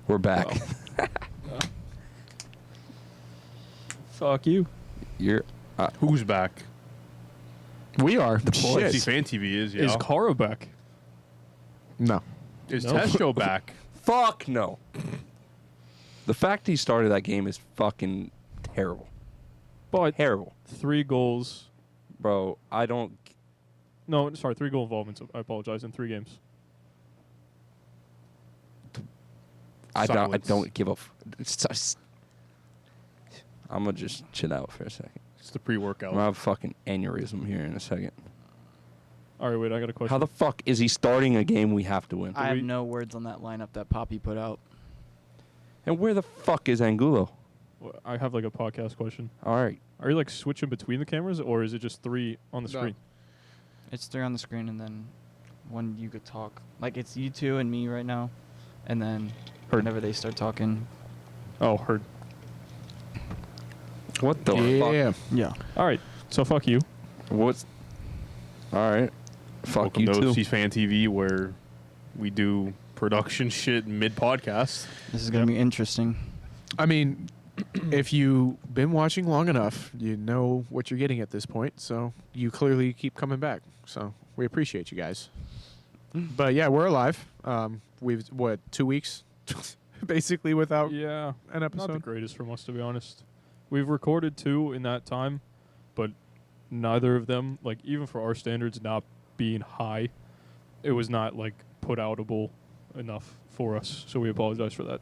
We're back. Fuck you. You're. Who's back? We are. The boys. See, Fan TV is, yeah. Is Kara back? No. Is No. Tesho back? Fuck no. The fact he started that game is fucking terrible. But Terrible. 3 goals. Bro, I don't. No, sorry, 3 goal involvements. I apologize. In 3 games. I Silence. don't give a. I'm gonna just chill out for a second. It's the pre-workout. I'm gonna have a fucking aneurysm here in a second. All right, wait, I got a question. How the fuck is he starting a game we have to win? I have no words on that lineup that Poppy put out. And where the fuck is Angulo? I have like a podcast question. All right. Are you like switching between the cameras, or is it just 3 on the No. screen? It's 3 on the screen, and then one you could talk. Like, it's you two and me right now, and then whenever they start talking. Oh, heard. What the Yeah. Yeah. All right, so fuck you. fuck? What's. All right. Fuck Welcome you to too. OC's Fan TV, where we do production shit mid-podcast. This is going to be interesting. I mean, if you've been watching long enough, you know what you're getting at this point. So you clearly keep coming back. So we appreciate you guys. But yeah, we're alive. We've, 2 weeks? Basically without Yeah, an not the episode. greatest from us, to be honest. We've recorded 2 in that time, but neither of them, like even for our standards, not being high, it was not like put outable enough for us. So we apologize for that.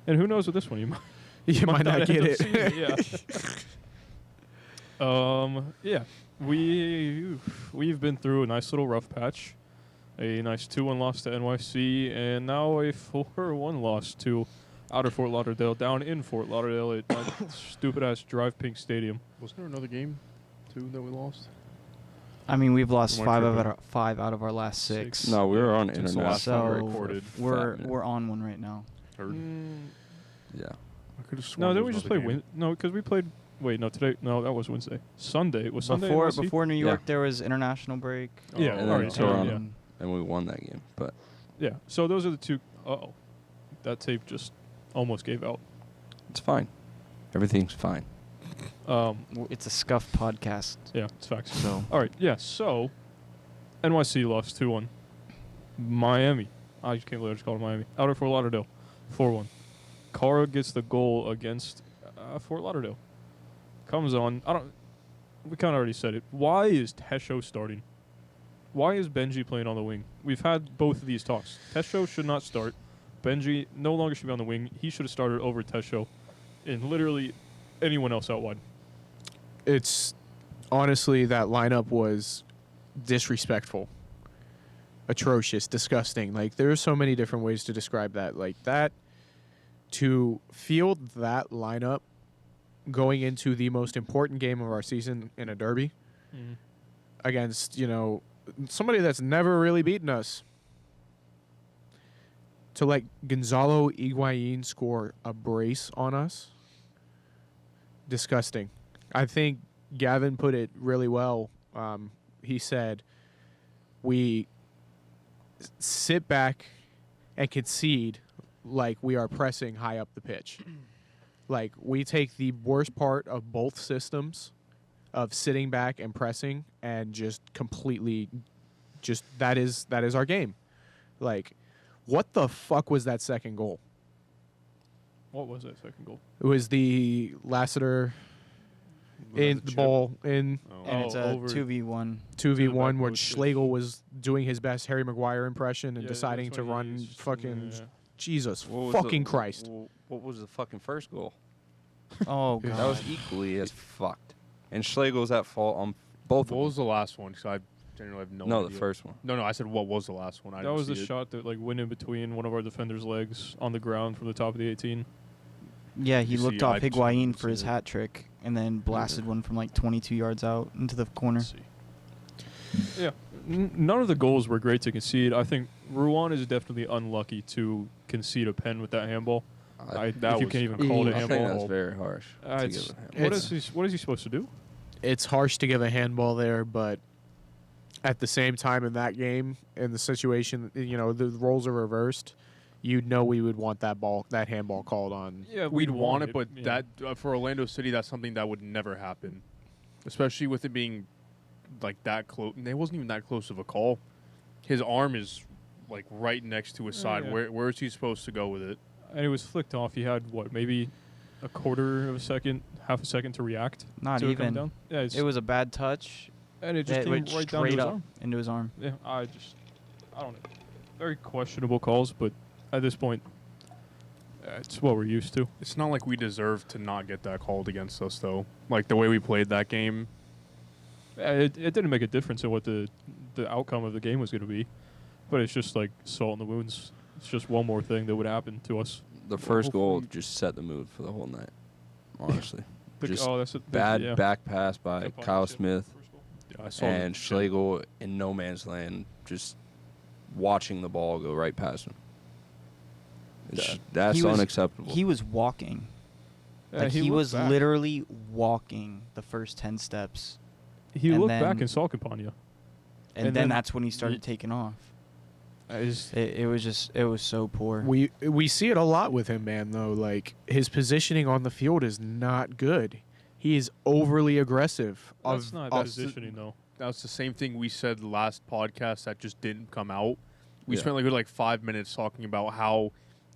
And who knows with this one, you might. You might not get end up it. seeing yeah. We've been through a nice little rough patch, a nice 2-1 loss to NYC, and now a 4-1 loss to Outer Fort Lauderdale, down in Fort Lauderdale at that stupid ass Drive Pink Stadium. Wasn't there another game, too, that we lost? I mean, we've lost More 5 out of our last 6. No, we were on Since the international last time we So recorded. we're on one right now. Heard. Yeah. I could have sworn No, there then was we just another played. game. No, because we played. Wait, no, today. No, that was Wednesday. Sunday was Sunday. NYC? Before New York, Yeah. there was international break. Yeah, And then alright, Toronto. yeah. And we won that game. But Yeah. So those are the 2. Uh-oh. That tape just almost gave out. it's fine. Everything's fine. It's a scuff podcast. Yeah, it's facts. So All right, yeah, so NYC lost 2-1. Miami. I just can't believe I just called it Miami. Outer Fort Lauderdale, 4-1. Kara gets the goal against Fort Lauderdale. Comes on. We kind of already said it. Why is Tesho starting? Why is Benji playing on the wing? We've had both of these talks. Tesho should not start. Benji no longer should be on the wing. He should have started over Tesho and literally anyone else out wide. It's honestly, that lineup was disrespectful, atrocious, disgusting. Like, there are so many different ways to describe that. Like, that, to field that lineup going into the most important game of our season in a derby against, somebody that's never really beaten us, to let Gonzalo Higuain score a brace on us, disgusting. I think Gavin put it really well. He said, we sit back and concede like we are pressing high up the pitch. Like, we take the worst part of both systems of sitting back and pressing and just completely that is our game. Like, what the fuck was that second goal? What was that second goal? It was the Lassiter in the ball in and it's a over 2v1. 2v1 where back post. Schlegel was doing his best Harry Maguire impression and Yeah, deciding that's to why run he's- fucking yeah. Jesus What was fucking the- Christ. What was the fucking first goal? Oh god. That was equally as fucked. And Schlegel's at fault on both What of was the last one? Because I generally have no them. No, idea. the first one. No, I said what was the last one? I That didn't was the see it. shot that like went in between one of our defenders' legs on the ground from the top of the 18. Yeah, he You looked see, off I Higuain didn't for his see it. hat trick and then blasted one from like 22 yards out into the corner. Let's see. Yeah, none of the goals were great to concede. I think Ruan is definitely unlucky to concede a pen with that handball. If that you was- can even call it a I think handball. that's very harsh. to It's- give a handball. what is he supposed to do? It's harsh to give a handball there, but at the same time in that game, in the situation, the roles are reversed. you'd know we would want that handball called on. Yeah, We'd want it, but yeah. that for Orlando City, that's something that would never happen, especially with it being like that close. And it wasn't even that close of a call. His arm is like right next to his side. Yeah. Where is he supposed to go with it? And it was flicked off. He had maybe a quarter of a second, half a second to react. Not to it coming even. down. Yeah, It was a bad touch. and it just It came went right down to straight his up arm. into his arm. Yeah, I don't know. Very questionable calls, but at this point, it's what we're used to. It's not like we deserve to not get that called against us, though. Like the way we played that game. It didn't make a difference in what the outcome of the game was going to be, but it's just like salt in the wounds. It's just one more thing that would happen to us. The first goal hopefully- just set the mood for the whole night. Honestly, just That's bad back pass by Kyle Smith Yeah, I saw and the- Schlegel in no man's land, just watching the ball go right past him. That's He was- unacceptable. He was walking. Like he looked was back. literally walking the first 10 steps. He and looked back then- and saw Campagna. And, And then then that's when he started taking off. It's- It was so poor. We see it a lot with him, man. Though, like his positioning on the field is not good. He is overly aggressive. That's not of- positioning, though. That's the same thing we said last podcast that just didn't come out. We Yeah. spent like a good 5 minutes talking about how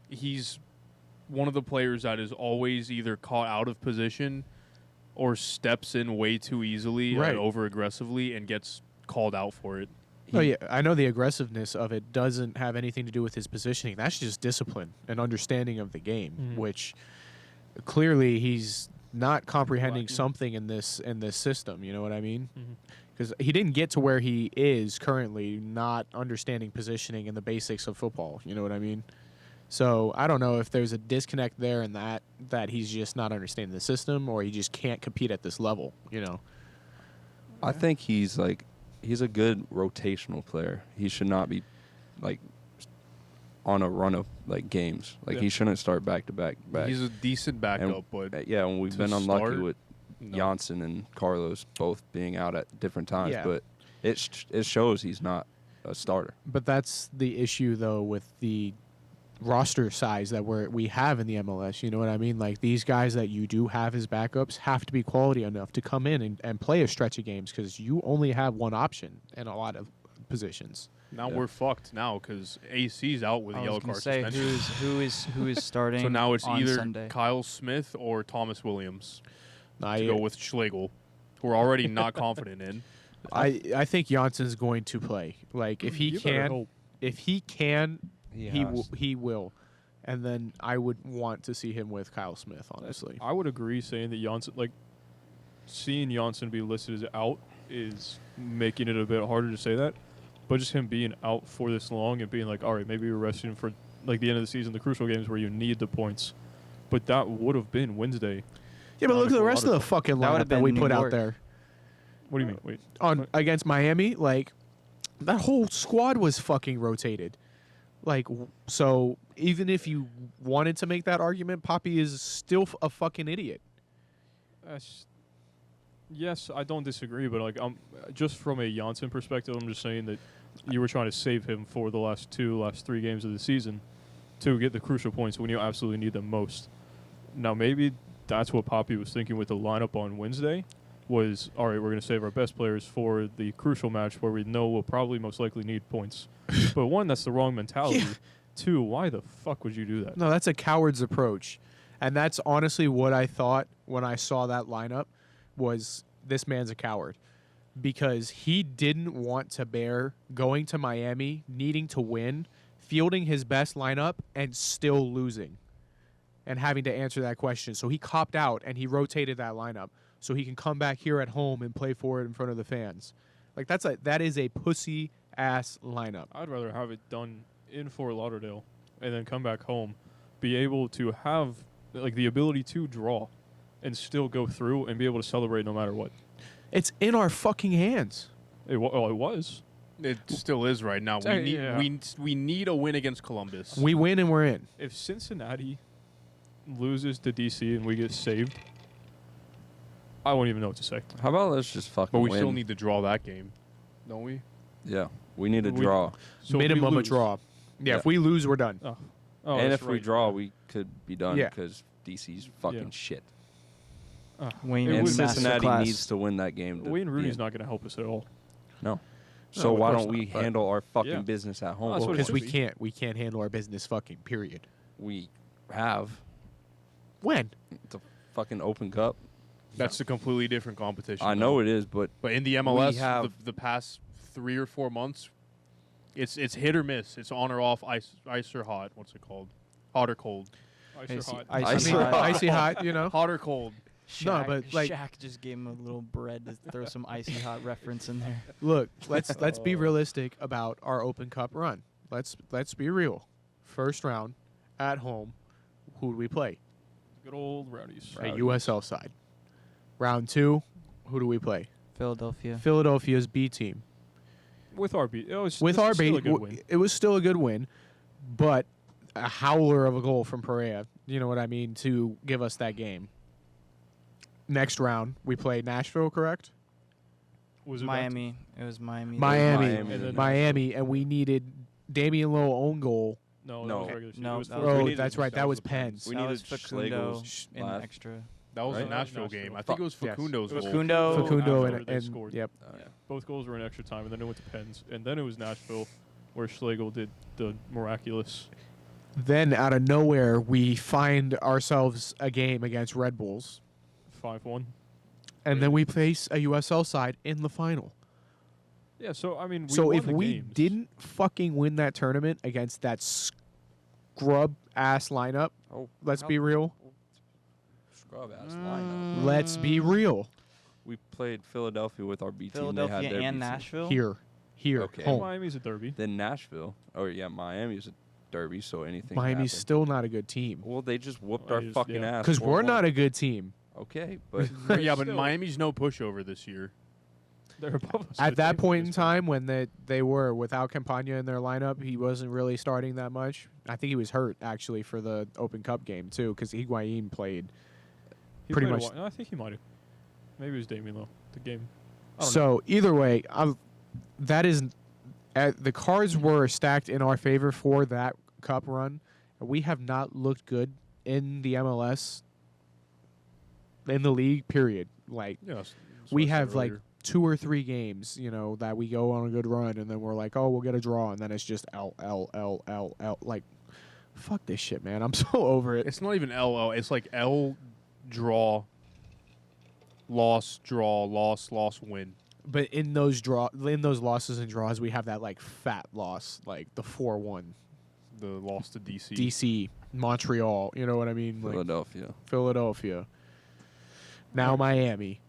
he's one of the players that is always either caught out of position or steps in way too easily Right. and over aggressively and gets called out for it. Oh yeah, I know the aggressiveness of it doesn't have anything to do with his positioning. That's just discipline and understanding of the game, Mhm. which clearly he's not comprehending Lacking. something in this system. You know what I mean? Mhm. Because he didn't get to where he is currently, not understanding positioning and the basics of football. You know what I mean? So I don't know if there's a disconnect there in that he's just not understanding the system, or he just can't compete at this level. You know? I think he's a good rotational player. He should not be like on a run of like games. Like Yeah. he shouldn't start back to back. He's a decent backup, but Yeah, when we've to been unlucky start, with no. Janssen and Carlos both being out at different times, Yeah. but it shows he's not a starter. But that's the issue, though, with the roster size that we have in the MLS. You know what I mean? Like, these guys that you do have as backups have to be quality enough to come in and play a stretch of games, because you only have one option in a lot of positions. Now Yeah. we're fucked now because AC's out with a I yellow was gonna card say suspension. who is starting. So now it's on either Sunday. Kyle Smith or Thomas Williams to I go with Schlegel, who we're already not confident in. I think Janssen's going to play. Like, if he You better can, hope. he will. And then I would want to see him with Kyle Smith, honestly. I would agree saying that Janssen, seeing Janssen be listed as out is making it a bit harder to say that. But just him being out for this long and being like, all right, maybe we're resting him for like the end of the season, the crucial games where you need the points. But that would have been Wednesday. Yeah, but look at the rest of the Lauderdale. fucking That lineup would've that we been put New out York. there. What do you mean? Wait. Against Miami, like, that whole squad was fucking rotated. Like, so even if you wanted to make that argument, Poppy is still a fucking idiot. Yes, I don't disagree, but just from a Janssen perspective, I'm just saying that you were trying to save him for the last 3 games of the season to get the crucial points when you absolutely need them most. Now, maybe that's what Poppy was thinking with the lineup on Wednesday was, all right, we're going to save our best players for the crucial match where we know we'll probably most likely need points. But one, that's the wrong mentality. Yeah. Two, why the fuck would you do that? No, that's a coward's approach. And that's honestly what I thought when I saw that lineup was, this man's a coward. Because he didn't want to bear going to Miami, needing to win, fielding his best lineup, and still losing. And having to answer that question. So he copped out and he rotated that lineup so he can come back here at home and play for it in front of the fans. Like, that is a pussy ass lineup. I'd rather have it done in Fort Lauderdale and then come back home, be able to have the ability to draw and still go through and be able to celebrate no matter what. It's in our fucking hands. It was. It still is right now. We need Yeah. we need a win against Columbus. We win and we're in. If Cincinnati loses to DC and we get saved, I won't even know what to say. How about let's just fucking but we win? still need to draw that game, don't we? Yeah, we need a We- draw. So if we Minimum a lose- draw. Yeah, Yeah. if we lose, we're done. Oh, Oh, and that's if we right, draw, yeah. we could be done Yeah. because DC's fucking Yeah. shit. Wayne It And would- Cincinnati masterclass. needs to win that game. to Wayne be Rooney's in. not going to help us at all. No. So of why course don't we not, but- handle our fucking Yeah. business at home? Well, that's Well, what it because should we be. can't handle our business fucking period. We have When? the fucking Open Cup. That's a completely different competition. I know it is, but But in the MLS, have- the past 3 or 4 months, it's hit or miss. It's on or off, ice or hot. What's it called? Hot or cold? Ice or hot. Icy I mean, hot. icy hot, you know. Hot or cold? No, but, like- Shaq just gave him a little bread to throw some icy hot reference in there. Look, let's be realistic about our Open Cup run. Let's be real. First round, at home, who do we play? Good old Rowdies. A USL side. Round 2, who do we play? Philadelphia. Philadelphia's B team. With our beat. It was, With this our is still bait, a good win. it was still a good win, but a howler of a goal from Perea. You know what I mean? To give us that game. Next round, we play Nashville, correct? Was it Miami. It was Miami. Miami, Miami. Miami, and we needed Damian Lowe own goal. No, No. that was regular season. No, It was that fourth was- Oh, grade. needed- that's right. that That was was the Penn's. we That needed was Facundo Schlegel's in last. extra. That was Right? the Nashville game. I Fuck. think it was Yes. Facundo's It was goal. Facundo. Facundo after and, they and scored. yep. Yeah. Both goals were in extra time, and then it went to Pens, and then it was Nashville, where Schlegel did the miraculous. Then out of nowhere, we find ourselves a game against Red Bulls, 5-1. and then we face a USL side in the final. Yeah, so I mean, we So won if the we games. didn't fucking win that tournament against that scrub ass lineup, Oh, let's how- be real. Scrub ass lineup. Let's be real. We played Philadelphia with our B team. They Philadelphia had their and B team. Nashville. Here, Okay. home. Miami's a derby. Then Nashville. Oh yeah, Miami's a derby, so anything. can Miami's happen. still not a good team Well, they just whooped Oh, our just- fucking yeah. ass. because we're 4-1. not a good team. Okay, but Yeah, but Still. Miami's no pushover this year. They're above us. At but that they- point in time, when they were without Campagna in their lineup, he wasn't really starting that much. I think he was hurt actually for the Open Cup game too, because Higuain played. he pretty played a much- while. No, I think he might have. Maybe it was Damian Lowe. The game. I don't know. So either way, that is the cards were stacked in our favor for that cup run. We have not looked good in the MLS, in the league. Period. Like Yes. we have like 2 or 3 games, you know, that we go on a good run, and then we're like, oh, we'll get a draw, and then it's just L. Like, fuck this shit, man. I'm so over it. It's not even LL. It's like L, draw, loss, win. But in those losses and draws, we have that like fat loss, like the 4-1 The loss to DC. DC, Montreal. You know what I mean? Like Philadelphia. Now Miami.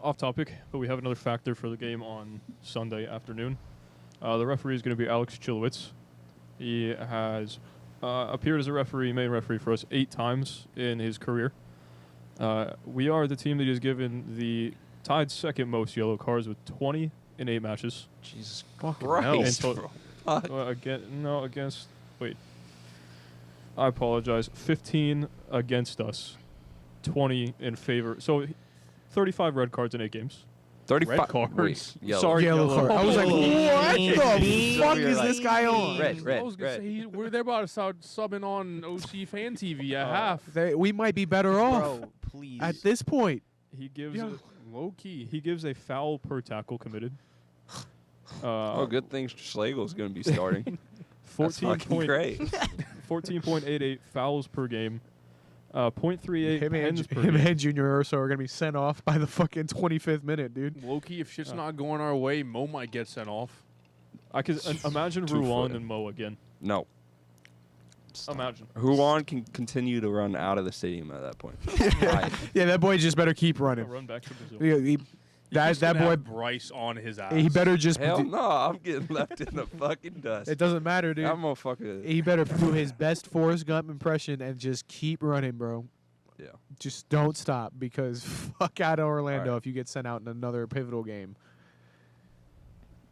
Off topic, but we have another factor for the game on Sunday afternoon. The referee is going to be Alex Chilowitz. He has appeared as a main referee for us 8 times in his career. We are the team that has given the Tide's second most yellow cards with 20 in 8 matches. Jesus Christ. And against. Wait. I apologize. 15 against us, 20 in favor. So 35 red cards in 8 games. 35 Red cards. Wait, yellow. Sorry, Yellow card. I was like, what the fuck is this guy on? Red, I was gonna say they're about to start subbing on OC Fan TV at half. We might be better off Bro, please. at this point. He gives Yeah, low key. he gives a foul per tackle committed. Oh, good thing Schlegel's going to be starting. That's 14 fucking great. 14.88 fouls per game. 0.38 Him pens per and game. Junior Urso are gonna be sent off by the fucking 25th minute, dude. Low key, if shit's not going our way, Mo might get sent off. I could imagine 2 Ruan foot. and Mo again. No. Imagine. Juan can continue to run out of the stadium at that point. Yeah, that boy just better keep running. Run back to Brazil. Yeah, He's that gonna boy, have Bryce on his ass. he better just. Hell no, I'm getting left in the fucking dust. It doesn't matter, dude. That motherfucker. He better do his best Forrest Gump impression and just keep running, bro. Yeah. Just don't stop because fuck out of Orlando Right. if you get sent out in another pivotal game.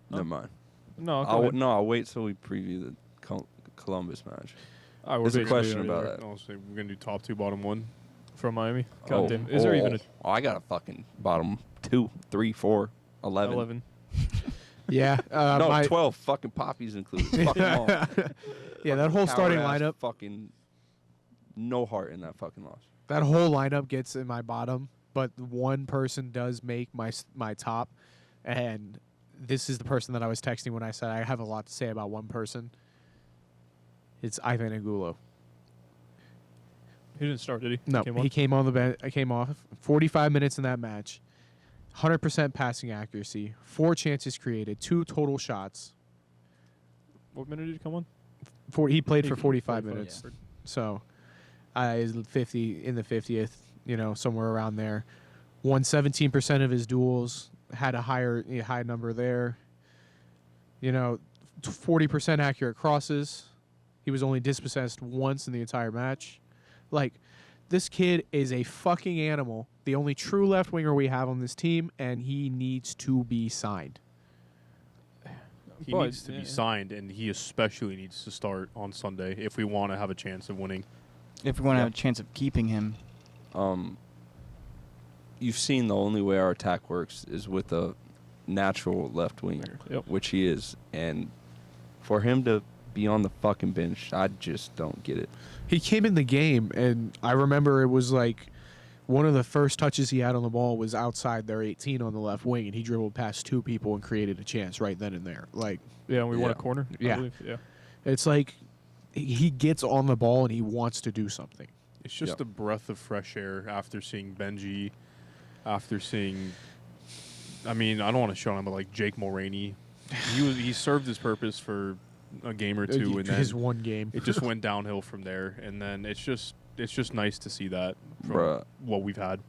Never mind. No, go I'll ahead. wait till we preview the Columbus match. I There's a basically question already about there. that. I'll say we're gonna do top 2, bottom 1. From Miami. God damn. Is there even a Oh, I got a fucking bottom 2, 3, 4, 11. 11? Yeah. No, 12 fucking poppies included. Fuck 'em all. Yeah, that whole starting Coward-ass lineup. Fucking no heart in that fucking loss. That whole lineup gets in my bottom, but one person does make my top, and this is the person that I was texting when I said I have a lot to say about one person. It's Ivan Angulo. He didn't start, did he? No, Came on? he came on the bench. I came off 45 minutes in that match, 100% passing accuracy, 4 chances created, 2 total shots. What minute did he come on? He played for 45, 45 minutes, yeah. so is 50 in the 50th, somewhere around there. Won 17% of his duels, had a high number there. 40% accurate crosses. He was only dispossessed once in the entire match. Like, this kid is a fucking animal. The only true left winger we have on this team, and he needs to be signed. He But, needs to be signed, and he especially needs to start on Sunday if we want to have a chance of winning. If we want to Yeah. have a chance of keeping him. You've seen the only way our attack works is with a natural left winger, Yep. which he is. And for him to be on the fucking bench, I just don't get it. He came in the game, and I remember it was like one of the first touches he had on the ball was outside their 18 on the left wing, and he dribbled past 2 people and created a chance right then and there. Like, Yeah, and we won a Yeah. corner. I Yeah. believe. Yeah. it's like he gets on the ball and he wants to do something. It's just Yep. a breath of fresh air after seeing Benji, after seeing. I mean, I don't want to show him, but like Jake Mulroney, he served his purpose for a game or two, and His then one game. it just went downhill from there. And then it's just nice to see that from Bruh. what we've had.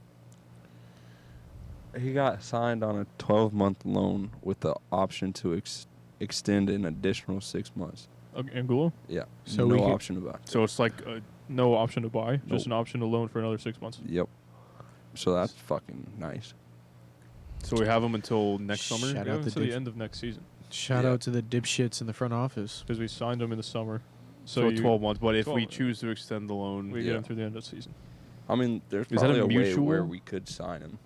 He got signed on a 12-month loan with the option to extend an additional 6 months. Angulo? Yeah. So no we could- option about it. So it's like No option to buy, just Nope. an option to loan for another 6 months. Yep. So that's fucking nice. so we have him until next summer. Shout Yeah, out the until the diff- end of next season, Shout Yeah. out to the dipshits in the front office. because we signed him in the summer. So you- 12 months. But if we 12 choose to extend the loan, we Yeah. get him through the end of the season. I mean, there's Is that a probably a way mutual? where we could sign him,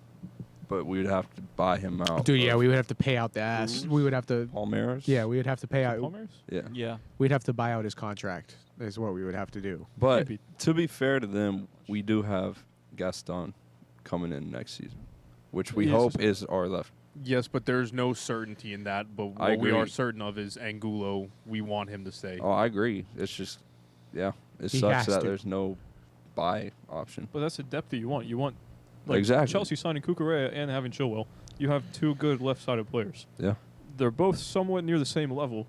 but we would have to buy him out. Dude, yeah, of we would have to pay out the ass. We would have to. Palmeiras. Yeah, we would have to pay out. Palmeiras? Yeah. Yeah. We'd have to buy out his contract. Is what we would have to do. But Maybe. to be fair to them, we do have Gaston coming in next season, which we Yes. hope is our left. yes, but there's no certainty in that. But I what we are agree. certain of is Angulo. We want him to stay. Oh, I agree. It's just, yeah, it He sucks has that to. there's no buy option. But that's the depth that you want. You want like Exactly. Chelsea signing Cucurella and having Chilwell. You have 2 good left-sided players. Yeah. They're both somewhat near the same level.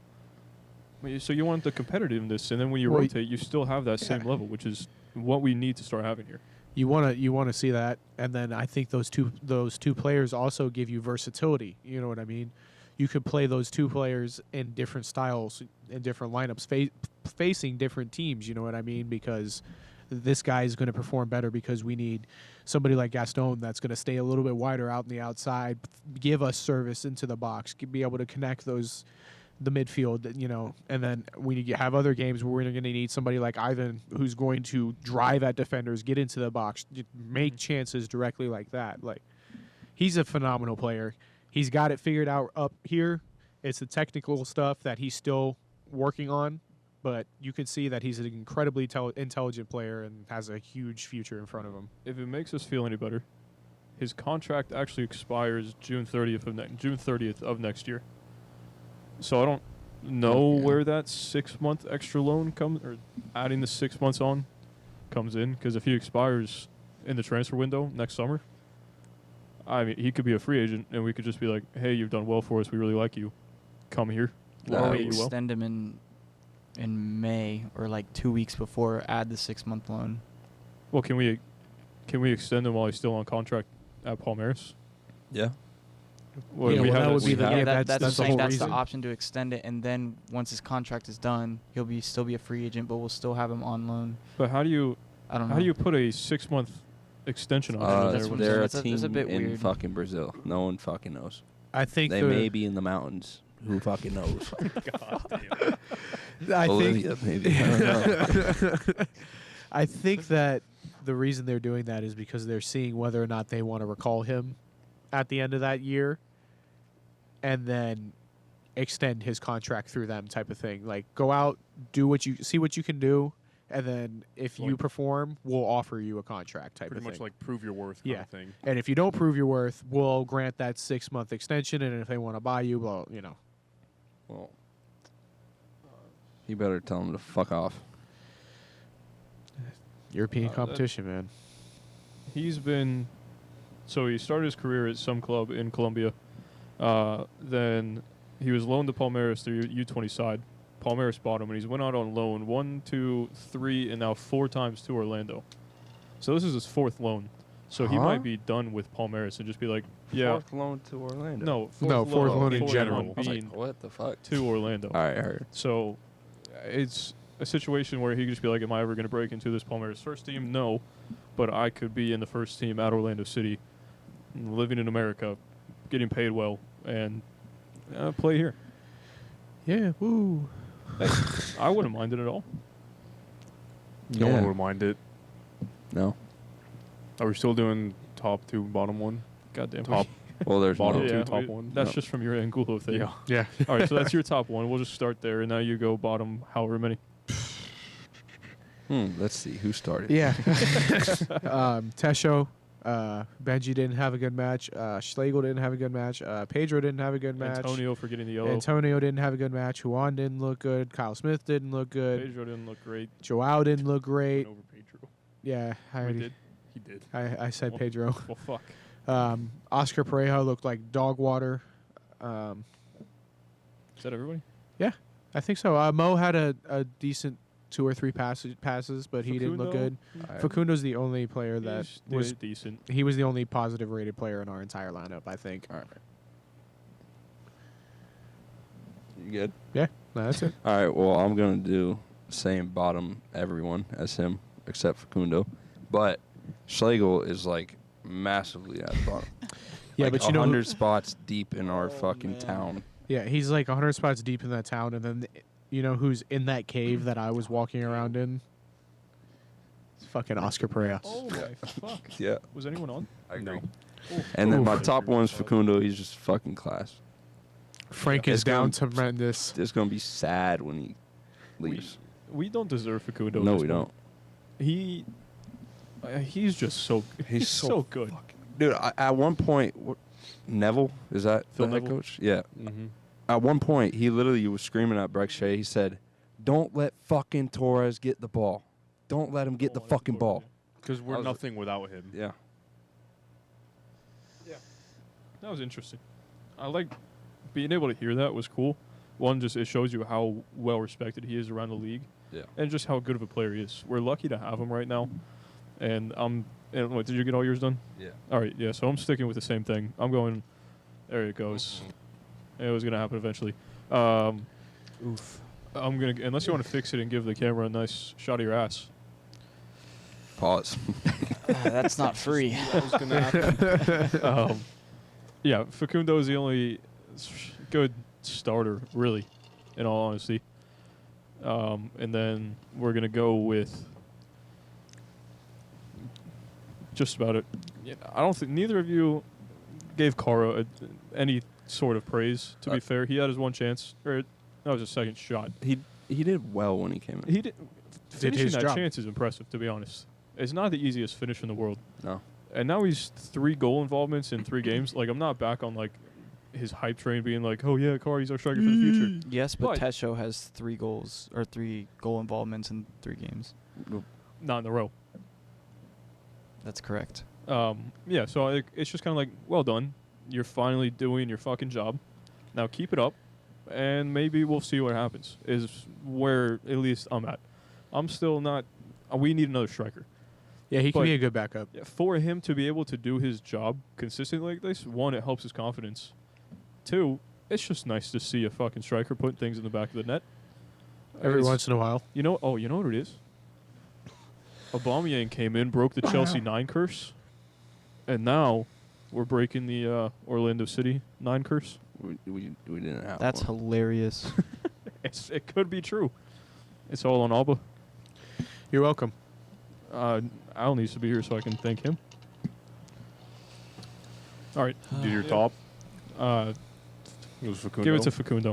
So you want the competitiveness, and then when you Well, rotate, you still have that same level, which is what we need to start having here. You wanna see that, and then I think those two players also give you versatility. You know what I mean? You could play those 2 players in different styles, in different lineups, facing different teams. You know what I mean? Because this guy is going to perform better because we need somebody like Gaston that's going to stay a little bit wider out in the outside, give us service into the box, be able to connect the midfield, and then we have other games where we're going to need somebody like Ivan who's going to drive at defenders, get into the box, make chances directly like that. Like, he's a phenomenal player. He's got it figured out up here. It's the technical stuff that he's still working on, but you can see that he's an incredibly intelligent player and has a huge future in front of him. If it makes us feel any better, his contract actually expires June 30th of next year. So I don't know Yeah. where that 6-month extra loan comes, or adding the 6 months on comes in. Because if he expires in the transfer window next summer, I mean, he could be a free agent, and we could just be like, "Hey, you've done well for us. We really like you. Come here." Nah, Or We'll we pay you well. extend him in May or like 2 weeks before, add the 6-month loan. Well, can we extend him while he's still on contract at Palmeiras? Yeah. Well, Yeah, we well, have that would be we the have- yeah, that's that's the saying whole that's reason. the option to extend it, and then once his contract is done, he'll still be a free agent, but we'll still have him on loan. But how do you I don't know. how do you put a 6-month extension on him? that's there what when I'm They're a saying. team It's a bit in weird. fucking Brazil. No one fucking knows. I think They may be in the mountains. Who fucking knows? I think Bolivia, maybe. I don't know. I think that the reason they're doing that is because they're seeing whether or not they want to recall him at the end of that year. And then extend his contract through them type of thing. Like, go out, see what you can do, and then if you Like- perform, we'll offer you a contract type Pretty of much thing. like prove your worth kind of thing. And if you don't prove your worth, we'll grant that 6-month extension. And if they want to buy you, well, Well, you better tell him to fuck off. European that- competition, man. He's been. So he started his career at some club in Colombia. Then he was loaned to Palmeiras through U20 side. Palmeiras bought him, and he's went out on loan 1, 2, 3, and now 4 times to Orlando. So this is his 4th loan. So he Huh? might be done with Palmeiras and just be like, yeah, Fourth loan to Orlando. no, fourth loan in fourth general. loan I was being like, what the fuck? to Orlando. All right, I heard. So it's a situation where he could just be like, am I ever going to break into this Palmeiras first team? No. But I could be in the first team at Orlando City, living in America, getting paid well, and play here. Yeah, woo. I wouldn't mind it at all. No one would mind it. No. Are we still doing top 2, bottom 1? Goddamn. Top. Well, there's Bottom no. two, Yeah, top one? That's No. just from your Angulo thing. Yeah. Yeah. All right, so that's your top one. We'll just start there, and now you go bottom however many. Let's see who started. Yeah. Tesho, Benji didn't have a good match. Schlegel didn't have a good match. Pedro didn't have a good match. Antonio for getting the yellow. Antonio didn't have a good match. Juan didn't look good. Kyle Smith didn't look good. Pedro didn't look great. Joao didn't look great. Went over Pedro. Yeah, I We already, did. He did. I said Well- Pedro. Well, fuck. Oscar Parejo looked like dog water. Is that everybody? I think so. Mo had a decent 2 or 3 passes, but he didn't look Facundo? good. Facundo's the only player that He's was. decent. He was the only positive rated player in our entire lineup, I think. All right. You good? No, that's it. All right. Well, I'm gonna do same bottom everyone as him except Facundo, but Schlegel is like massively at the bottom. Yeah, like but you know, 100 spots deep in our fucking town. yeah, he's like 100 spots deep in that town, and then you know who's in that cave that I was walking around in? It's fucking Oscar Parejo. Oh my fuck. Yeah, Was anyone on? I agree. Oh. And then Oof. my top one's Facundo. He's just fucking class. Frank Yeah. is It's down gonna- tremendous. It's gonna be sad when he leaves. We don't deserve Facundo. at No, this we point. don't. He's just so He's so good. Dude, at one point, Neville, is that Phil the head Neville? coach? Yeah. Mm-hmm. At one point, he literally was screaming at Bryce Shea. He said, "Don't let fucking Torres get the ball. Don't let him get the Don't let him fucking score, ball." Because we're That was- nothing without him. Yeah. That was interesting. I like being able to hear that was cool. One, just it shows you how well respected he is around the league. Yeah. And just how good of a player he is. We're lucky to have him right now. And and what, did you get all yours done? Yeah. All right, yeah, so I'm sticking with the same thing. I'm going, there it goes. It was going to happen eventually. Oof. I'm going to, unless you want to fix it and give the camera a nice shot of your ass. Pause. That's not free. That was gonna happen. Yeah, Facundo is the only good starter, really, in all honesty. And then we're going to go with just about it. Yeah, I don't think neither of you gave Kara any sort of praise, to be fair. He had his one chance, or that was his second shot. He did well when he came in. He did finishing his that job. chance is impressive, to be honest. It's not the easiest finish in the world. No. And now he's 3 goal involvements in 3 games. Like, I'm not back on, like, his hype train being like, oh, yeah, Kari's our striker for the future. Yes, but But- Tesho has 3 goals or 3 goal involvements in 3 games. Not in a row. That's correct. Yeah, so it's just kind of like, well done. You're finally doing your fucking job. Now keep it up, and maybe we'll see what happens, is where at least I'm at. I'm still not... we need another striker. Yeah, he can But- be a good backup. Yeah, for him to be able to do his job consistently like this, 1, it helps his confidence. 2, it's just nice to see a fucking striker putting things in the back of the net. Every It's- once in a while. You know what it is? Aubameyang came in, broke the Chelsea 9 curse, and now we're breaking the Orlando City 9 curse. We didn't have That's one. hilarious. It could be true. It's all on Alba. You're welcome. Al needs to be here so I can thank him. All right. Do your top. Uh, It was Facundo. give it to Facundo.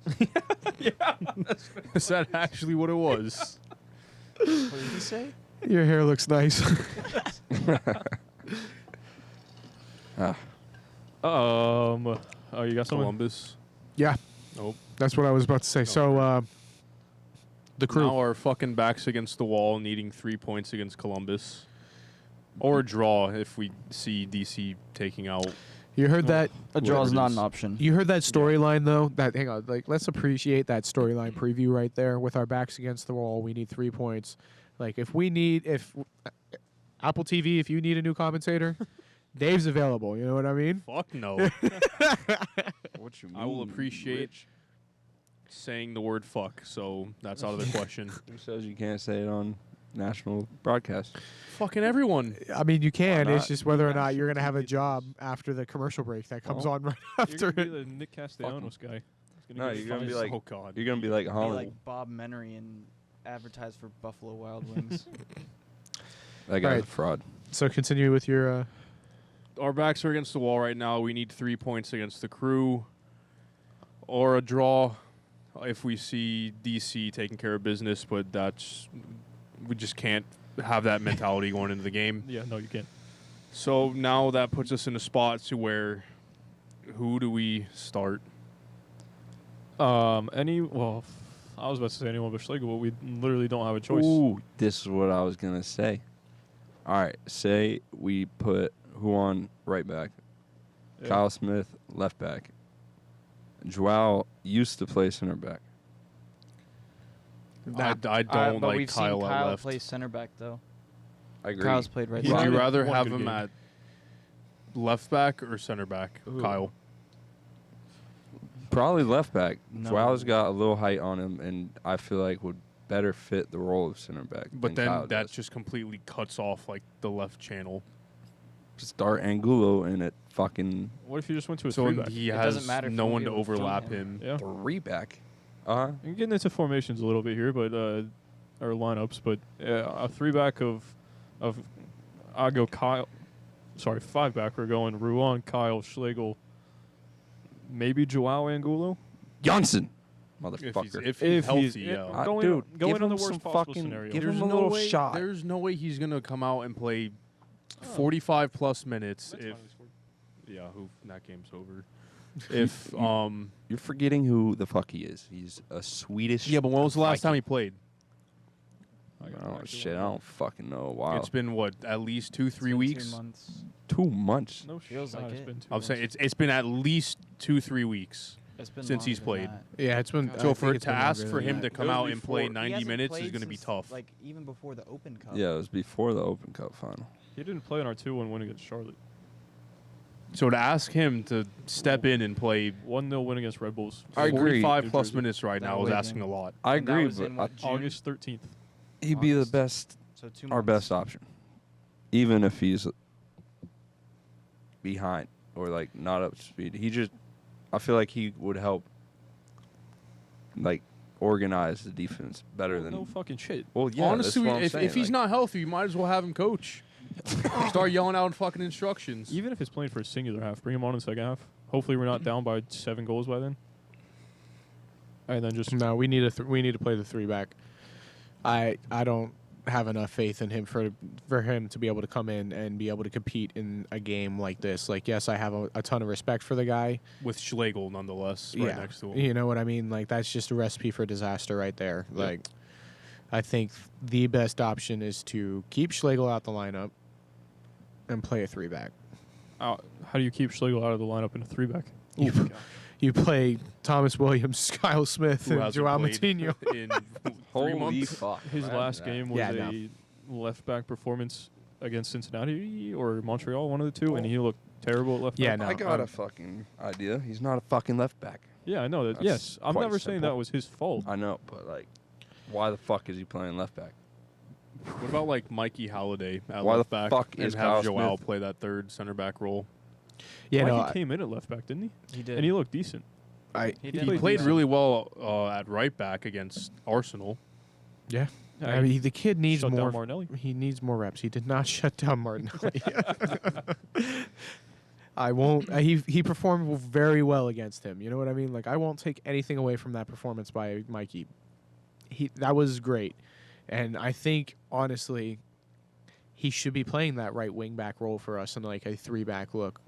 Is that actually what it was? What did he say? Your hair looks nice. Oh, you got someone? Columbus. Yeah, Nope. that's what I was about to say. So, the crew. Now our fucking backs against the wall, needing 3 points against Columbus, or a draw if we see DC taking out. You heard that? A draw is Whatever it not is. an option. You heard that storyline though? That hang on, like let's appreciate that storyline preview right there. With our backs against the wall, we need 3 points. Like if Apple TV, if you need a new commentator, Dave's available. You know what I mean? Fuck no. What you mean? I will appreciate Rich? saying the word fuck, so that's out of the question. Who says you can't say it on national broadcast? Fucking everyone. I mean, you can. Why It's not? just whether or not you're gonna have a job after the commercial break that comes Well, on right You're after gonna be it. the Nick Castellanos guy. He's No, get you're gonna be fired. like Oh god. you're gonna be like Be Holland. like Bob Menery and advertise for Buffalo Wild Wings. That guy's Alright. a fraud. So continue with your. Our backs are against the wall right now. We need 3 points against the Crew, or a draw if we see DC taking care of business. But we just can't have that mentality going into the game. Yeah, no, you can't. So now that puts us in a spot to where, who do we start? Well, I was about to say anyone but Schlegel, but we literally don't have a choice. Ooh, this is what I was gonna say. All right, say we put who on right back? Yeah. Kyle Smith left back. Joao used to play center back. I don't but like we've Kyle seen at Kyle left. play center back though. I agree. Kyle's played right He's Would back. you had rather one have good him game. at left back or center back? Ooh. Kyle. Probably left back. No. Joao's got a little height on him, and I feel like would better fit the role of center back. But than then Kyle that does. just completely cuts off like the left channel. Start Angulo in it. Fucking What if you just went to a So three-back? he It has doesn't matter if no you one to won't be able to overlap feed him. him. Yeah. 3 back. You're getting into formations a little bit here, but or lineups, but a 3-back of I go Kyle. Sorry, 5-back. We're going Ruan, Kyle, Schlegel, maybe Joao Angulo. Johnson, If he's, motherfucker. if he's healthy, yeah. yeah. Go Dude, in, go give in on the him some worst possible fucking- scenario. give him a little way, shot. There's no way he's gonna come out and play 45 plus minutes. That's If fine, we scored. yeah, that game's over. If You're forgetting who the fuck he is. He's a Swedish. yeah, but when was the last time he Viking. played? I got Oh actually shit! I one. don't fucking know. Wow, It's been what, at least 2-3 It's been weeks. 2 months. 2 months. No Feels shot, like it's it. been 2 I'm saying months. it's been at least 2-3 weeks. It's been Since he's longer than played. that. Yeah, it's been. So I for think it's to been ask longer for than him that. to come It was out and play before- he 90 hasn't minutes is played going to be since, tough. Like even before the Open Cup. Yeah, it was before the Open Cup final. He didn't play in our 2-1 win against Charlotte. So to ask him to step in and play 1-0 win against Red Bulls. I agree. 45 New plus Jersey. minutes right That now is away asking game. a lot. I And that agree, was but in what, June? August 13th. he'd be the August. best, So 2 our months. best option, even if he's behind or like not up to speed. I feel like he would help, like organize the defense better than. No fucking shit. Well, yeah, Honestly, that's what I'm if saying, he's like, not healthy, you might as well have him coach. Start yelling out fucking instructions. Even if it's playing for a singular half, bring him on in the second half. Hopefully, we're not down by 7 goals by then. And then just No, we need we need to play the 3-back. I don't have enough faith in him for him to be able to come in and be able to compete in a game like this. Like, yes, I have a ton of respect for the guy. With Schlegel, nonetheless, right next to him. You know what I mean? Like, that's just a recipe for disaster right there. Yeah. Like, I think the best option is to keep Schlegel out the lineup and play a 3-back. how do you keep Schlegel out of the lineup in a 3-back? You play Thomas Williams, Kyle Smith, Who and hasn't Joao played Matinho. in 3 holy months. fuck. His Imagine last that. game was Yeah, a left-back performance against Cincinnati or Montreal, one of the two, and he looked terrible at left Yeah, back. no. I got a fucking idea. He's not a fucking left back. Yeah, I know that. That's Yes, I'm quite never saying simple. that was his fault. I know, but like, why the fuck is he playing left back? What about like Mikey Halliday at Why the left back fuck and is have Kyle Joao Smith- play that third center back role? Yeah, no, Mikey came in at left back, didn't he? He did. And he looked decent. I He he did. He played played decent. really well at right back against Arsenal. yeah. I mean, the kid needs shut down more. Martinelli. He needs more reps. He did not shut down Martinelli. I won't. He performed very well against him. You know what I mean? Like I won't take anything away from that performance by Mikey. That was great, and I think honestly, he should be playing that right wing back role for us in like a 3-back look.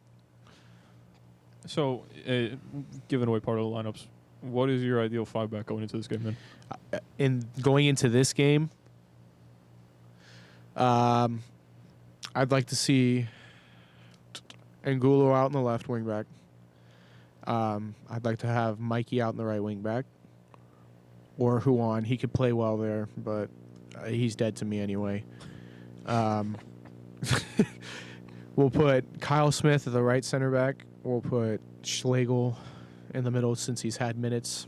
So, giving away part of the lineups, what is your ideal 5-back going into this game then? In going into this game, I'd like to see Angulo out in the left wing back. I'd like to have Mikey out in the right wing back. Or Juan. He could play well there, but he's dead to me anyway. We'll put Kyle Smith at the right center back. We'll put Schlegel in the middle since he's had minutes.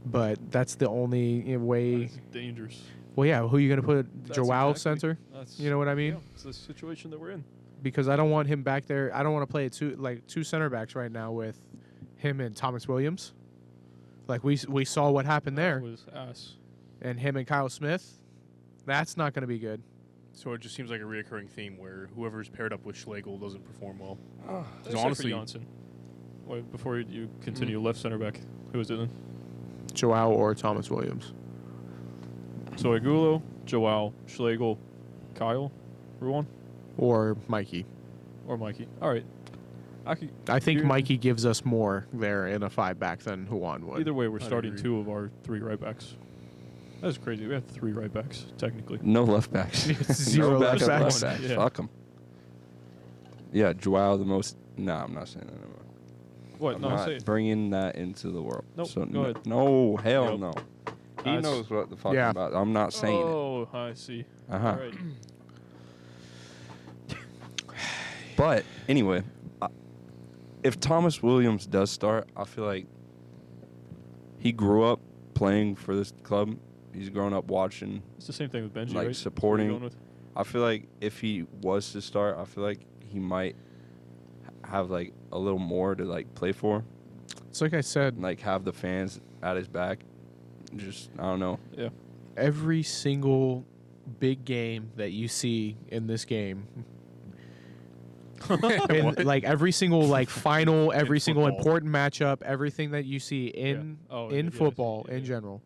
But that's the only way. That's dangerous. Well, yeah, who are you going to put? That's Joao exactly- center? That's, You know what I mean? Yeah, it's the situation that we're in. Because I don't want him back there. I don't want to play two center backs right now with him and Thomas Williams. Like we saw what happened there, That was ass. and him and Kyle Smith. That's not going to be good. So it just seems like a reoccurring theme where whoever's paired up with Schlegel doesn't perform well. Except honestly- for Janssen. Wait, before you continue, left center back. Who is it then? Joao or Thomas Williams. So Angulo, Joao, Schlegel, Kyle, Ruan, Or Mikey. or Mikey. All right. I think You're- Mikey gives us more there in a 5-back than Juan would. Either way, we're I'd starting agree. 2 of our 3 right backs. That's crazy. We have 3 right backs technically. No left backs. Zero no left backup backs. Left backs. Yeah. Fuck him. Yeah, Joao the most. Nah, I'm not saying that. Anymore. What? I'm No, not say it. bringing that into the world. Nope, So go ahead. No, hell Yep. no. He That's- knows what the fuck Yeah. I'm about. I'm not saying Oh, I see. it. Uh-huh. All right. But anyway, if Thomas Williams does start, I feel like he grew up playing for this club. He's grown up watching. It's the same thing with Benji, Like, right? That's what supporting- you're going with? I feel like if he was to start, I feel like he might have like a little more to like play for, It's like I said, and, like have the fans at his back. Just I don't know. Yeah. every single big game that you see in this game, and like every single like final, every single football. important matchup, everything that you see in Yeah. Oh, in yeah, football yeah. in general,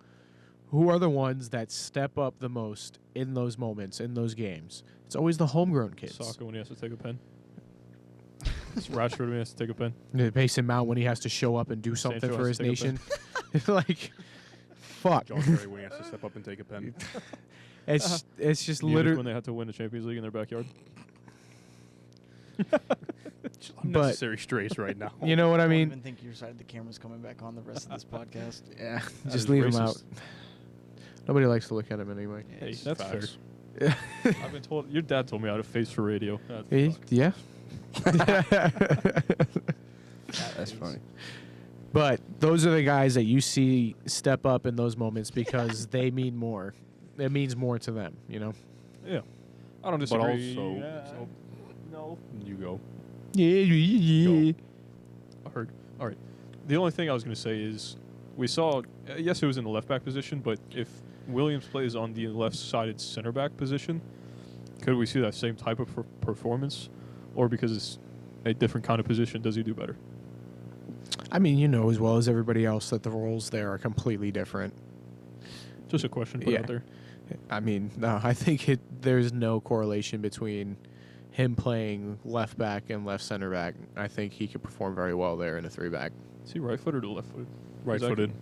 who are the ones that step up the most in those moments, in those games? It's always the homegrown kids. Soccer when he has to take a pen. It's Rashford when he has to take a pen. Mason Mount when he has to show up and do something Sancho for has his to take a nation. Like, fuck. John Terry Wing has to step up and take a pen. It's just Munich literally. when they had to win the Champions League in their backyard. Unnecessary strays right now. You know what I don't mean? even think your side of the camera's coming back on the rest of this podcast. Yeah, That just is leave him racist. out. Nobody likes to look at him anyway. Yeah, Hey, it's that's facts. fair. I've been told. Your dad told me I had a face for radio. That's fucked. Yeah. That's funny. But those are the guys that you see step up in those moments because they mean more. It means more to them, you know? Yeah. I don't But disagree. also, No. you go. Yeah. I heard. All right. The only thing I was going to say is we saw, yes, it was in the left back position, but if Williams plays on the left-sided center back position, could we see that same type of performance? Or because it's a different kind of position, does he do better? I mean, you know as well as everybody else that the roles there are completely different. Just a question put Yeah. out there. I mean, no, I think there's no correlation between him playing left back and left center back. I think he could perform very well there in a 3-back. Is he right-footed or left-footed? Right-footed.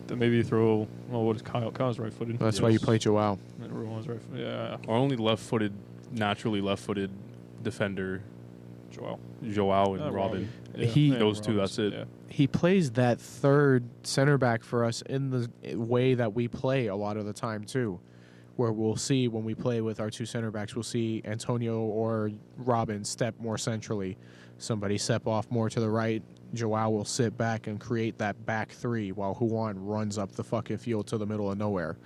Then maybe you throw, well, what is Kyle? Kyle's right-footed. That's why you Yes. play Joao. And everyone's right-footed. Yeah. Our only left-footed, naturally left-footed defender, Joao. Joao and Robin. He- Those two, that's it. Yeah. He plays that third center back for us in the way that we play a lot of the time too, where we'll see when we play with our two center backs, we'll see Antonio or Robin step more centrally, somebody step off more to the right. Joao will sit back and create that back three while Juan runs up the fucking field to the middle of nowhere.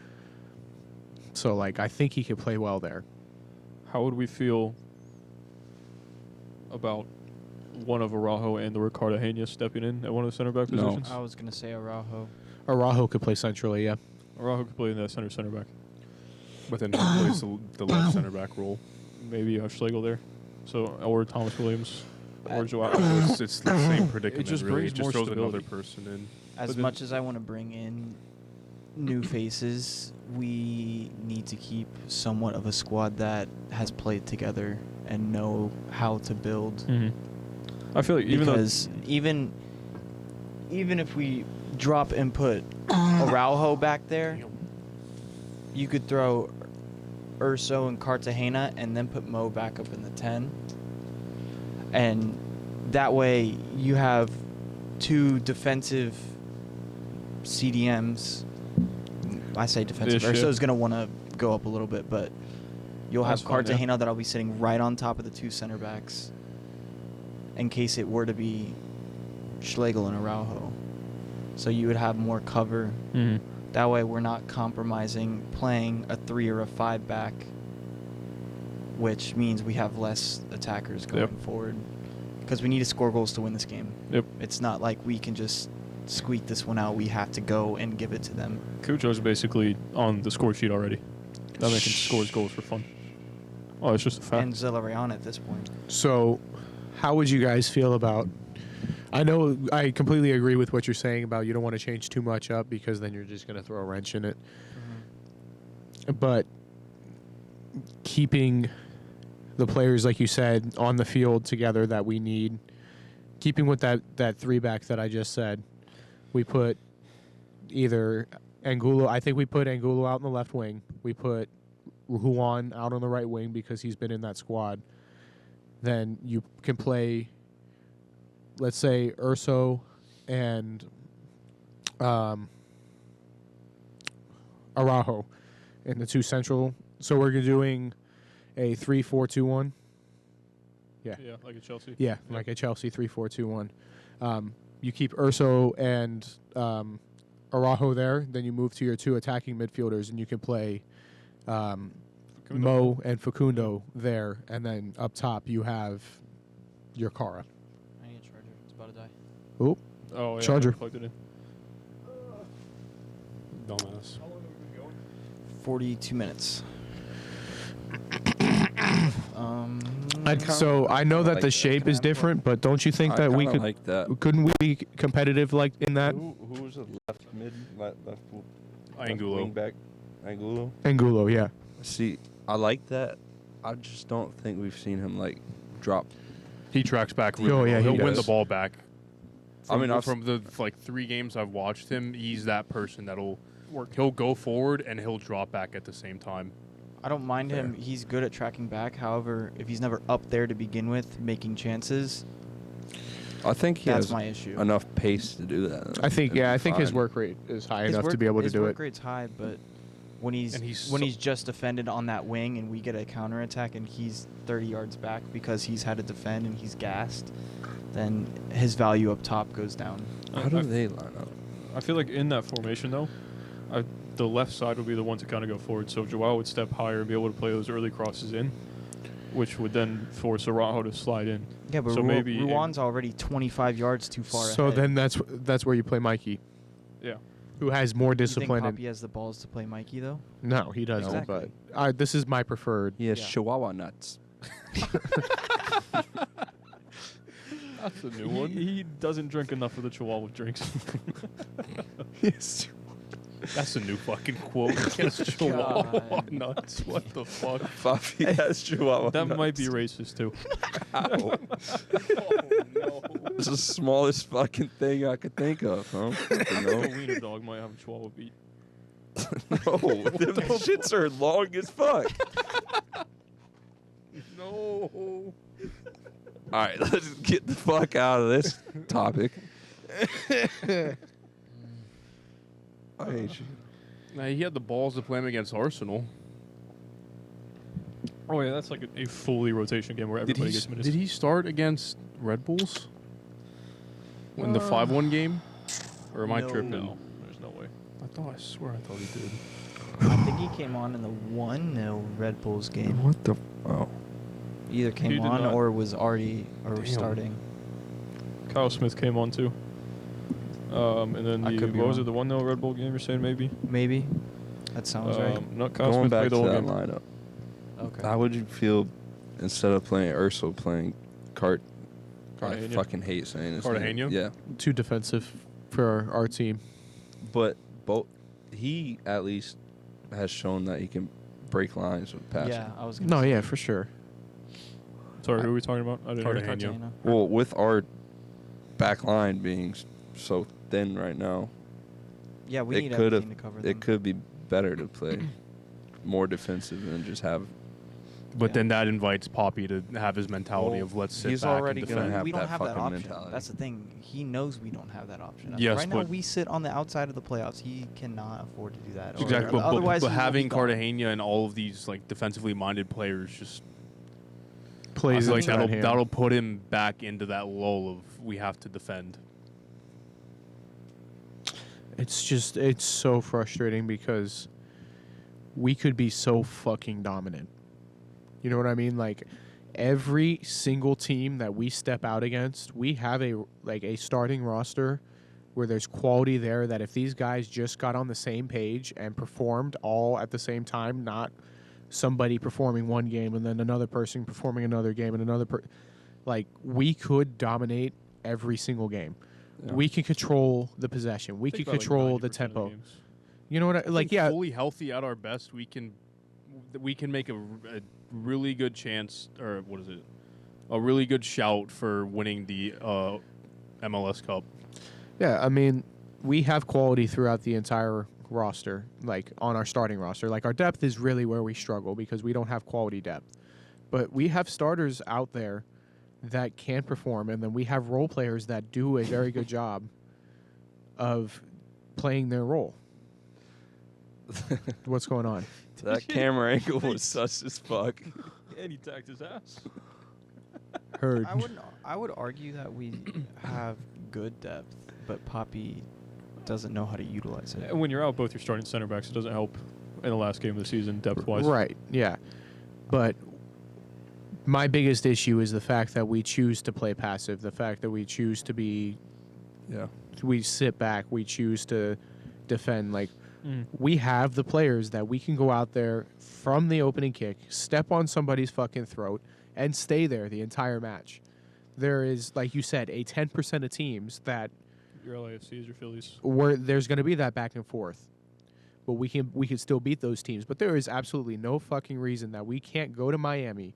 So like I think he could play well there. How would we feel about one of Araujo and the Ricardo stepping in at one of the center back No. positions? I was gonna say Araujo. Araujo could play centrally, yeah. Araujo could play in that center back. But then he plays the left center back role. Maybe you have Schlegel there. So or Thomas Williams or Joao. It's the same predicament. just really. brings It just more throws stability. another person in. As But then- much as I want to bring in new faces, we need to keep somewhat of a squad that has played together and know how to build. Mhm. I feel like Because even if we drop and put Araujo back there, you could throw Urso and Cartagena and then put Mo back up in the 10. And that way you have two defensive CDMs. I say defensive. Ish, yeah. Urso's going to want to go up a little bit, but you'll That's have fine, yeah. Cartagena that'll be sitting right on top of the two center backs in case it were to be Schlegel and Araujo. So you would have more cover. Mhm. That way we're not compromising playing a 3 or a 5 back, which means we have less attackers going Yep. forward. Because we need to score goals to win this game. Yep. It's not like we can just squeak this one out. We have to go and give it to them. Cucho's basically on the score sheet already. That man can score his goals for fun. Oh, it's just a fact. And Zellerion at this point. So, how would you guys feel about? I know I completely agree with what you're saying about you don't want to change too much up because then you're just going to throw a wrench in it. But keeping the players, like you said, on the field together that we need, keeping with that 3 back that I just said, we put either Angulo. I think we put Angulo out in the left wing. We put Juan out on the right wing because he's been in that squad. Then you can play, let's say, Urso and Araujo in the 2 central. So we're doing a 3-4-2-1. Yeah. Yeah, like a Chelsea. Yeah, like a Chelsea 3-4-2-1. You keep Urso and Araujo there. Then you move to your 2 attacking midfielders, and you can play Mo and Facundo there. And then up top, you have your Cara. I need a charger. It's about to die. Oop. Oh, yeah. Charger. I plugged it in. Dumbass. 42 minutes. So I know that like the that. shape is different, but don't you think I that we kinda could? like that. Couldn't we be competitive like in that? Who was the left mid, left Angulo. wing back? Angulo. Angulo, yeah. See, I like that. I just don't think we've seen him like drop. He tracks back really Oh, yeah, well. he He'll win the does. ball back. I mean, I've from the 3 games I've watched him, he's that person that'll work. He'll go forward and he'll drop back at the same time. I don't mind him. Fair. He's good at tracking back. However, if he's never up there to begin with, making chances, I think he that's has my issue. enough pace to do that. I think It'd be his fine. work rate is high His enough work- to be able to his do work it. rate's high, but when he's And he's when so- he's just defended on that wing and we get a counterattack and he's 30 yards back because he's had to defend and he's gassed, then his value up top goes down. How do they line up? I feel like in that formation, though, the left side would be the one to kind of go forward. So Joao would step higher and be able to play those early crosses in, which would then force Araujo to slide in. Yeah, but So maybe Ruan's already 25 yards too far So ahead. then that's where you play Mikey, Yeah. who has more you think discipline. Poppy has the balls to play Mikey, though? No, he doesn't. Exactly. But this is my preferred. He has Yeah. Chihuahua nuts. That's a new one. He doesn't drink enough of the Chihuahua drinks. Yes. That's a new fucking quote. Against Chihuahua God. nuts. What the fuck? Puffy has Chihuahua That nuts. might be racist, too. Ow. It's the smallest fucking thing I could think of, huh? A No, wiener dog might have a Chihuahua beat. no, them shits are long as fuck. No. All right, let's get the fuck out of this topic. I hate you. Nah, he had the balls to play him against Arsenal. Oh, yeah, that's like a fully rotation game where everybody gets minutes. Did he start against Red Bulls? In the 5-1 game? Or am I No. tripping? No, there's no way. I swear I thought he did. I think he came on in the 1-0 Red Bulls game. What the? Oh, Either He came did on not. or was already Damn. starting. Kyle Smith came on, too. And then I the, could be what was wrong. it, the 1-0 Red Bull game you're saying, maybe? Maybe. That sounds right. No, Kyle going Smith back played to the whole that game. lineup. Okay. How would you feel instead of playing Urso, playing Cart. I Cartagena. fucking hate saying his Cartagena? name. Yeah, Too defensive for our team. but he at least has shown that he can break lines with passing. Yeah, I was gonna No, say yeah, for sure. Sorry, who are we talking about? I didn't hear. Cartagena. Cartagena. Well, with our back line being so thin right now, Yeah, we it need could everything to cover them. it could be better to play more defensive and just have. But Yeah. then that invites Poppy to have his mentality Well, of let's sit he's back already and gonna defend. have we don't that have that fucking option. mentality. That's the thing. He knows we don't have that option. Yes, right now but- we sit on the outside of the playoffs. He cannot afford to do that. Or Exactly, but otherwise, but he will be having gone. Cartagena and all of these like defensively minded players just I Plays feel like into that'll that hand. that'll put him back into that lull of we have to defend. It's so frustrating because we could be so fucking dominant. You know what I mean? Like every single team that we step out against, we have a starting roster where there's quality there that if these guys just got on the same page and performed all at the same time, not somebody performing one game and then another person performing another game and like we could dominate every single game. Yeah. We can control the possession. We Think can about, like, control 90% the of tempo. games. You know what? I Like, think yeah, fully healthy at our best, we can make a really good chance, or what is it? A really good shout for winning the MLS Cup. yeah. I mean, we have quality throughout the entire roster, like on our starting roster. Like our depth is really where we struggle because we don't have quality depth. But we have starters out there that can perform, and then we have role players that do a very good job of playing their role. What's going on? That camera angle was sus as fuck. And he tacked his ass. Heard. I would argue that we have good depth, but Poppy doesn't know how to utilize it. And when you're out both your starting center backs, it doesn't help in the last game of the season depth-wise. Right, yeah. But my biggest issue is the fact that we choose to play passive, the fact that we choose to be, Yeah. we sit back, we choose to defend. Like, Mm. we have the players that we can go out there from the opening kick, step on somebody's fucking throat, and stay there the entire match. There is, like you said, a 10% of teams that Your LAFCs, your Phillies. where there's going to be that back and forth. But we can still beat those teams. But there is absolutely no fucking reason that we can't go to Miami,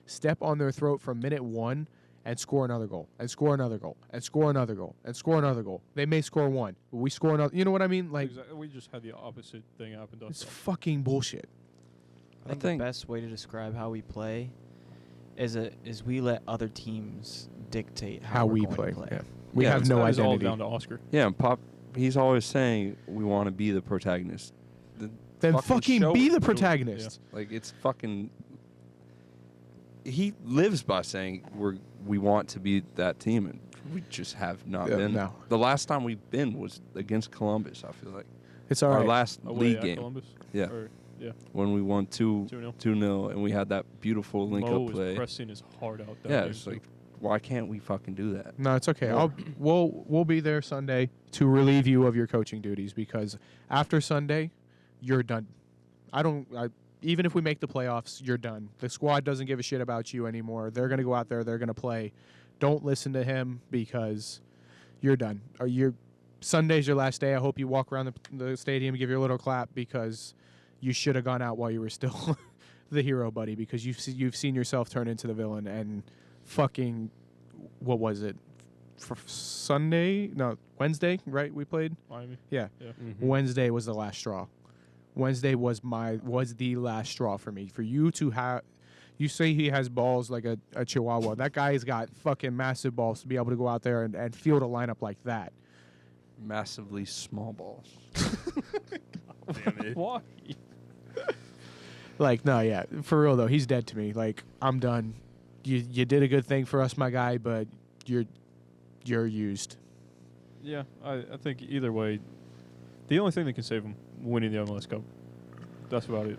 step on their throat from minute one, and score another goal, and score another goal, and score another goal, and score another goal. They may score one, but we score another. You know what I mean? Like, Exactly. We just had the opposite thing happen to it's us. fucking bullshit. I think the best way to describe how we play is we let other teams dictate How we're we going play. to play. Yeah. We Yeah, have it's no That is all identity. down to Oscar. Yeah, and Pop, he's always saying we want to be the protagonist. Then fucking show be it. the protagonist. Like it's fucking. He lives by saying we want to be that team, and we just have not Yeah, been. no. The last time we've been was against Columbus. I feel like It's all our right. last Away league at game. Columbus. Yeah, Or, yeah. when we won 2-0. 2-0, and we had that beautiful link Mo up was play. pressing his heart out. That Yeah, game, it's too. like why can't we fucking do that? No, it's okay. More. We'll be there Sunday to relieve you of your coaching duties because after Sunday, you're done. Even if we make the playoffs, you're done. The squad doesn't give a shit about you anymore. They're gonna go out there. They're gonna play. Don't listen to him because you're done. Sunday's your last day. I hope you walk around the stadium and give your little clap because you should have gone out while you were still the hero, buddy. Because you've seen yourself turn into the villain and fucking what was it? For Sunday? No, Wednesday, right? We played? Miami. Yeah. Yeah. Mm-hmm. Wednesday was the last straw. Wednesday was the last straw for me. For you to have, you say he has balls like a chihuahua. That guy's got fucking massive balls to be able to go out there and field a lineup like that. Massively small balls. Damn it. Why? Like, no, yeah, for real though, he's dead to me. Like, I'm done. You did a good thing for us, my guy, but you're used. Yeah, I think either way, the only thing that can save him winning the MLS Cup. That's about it.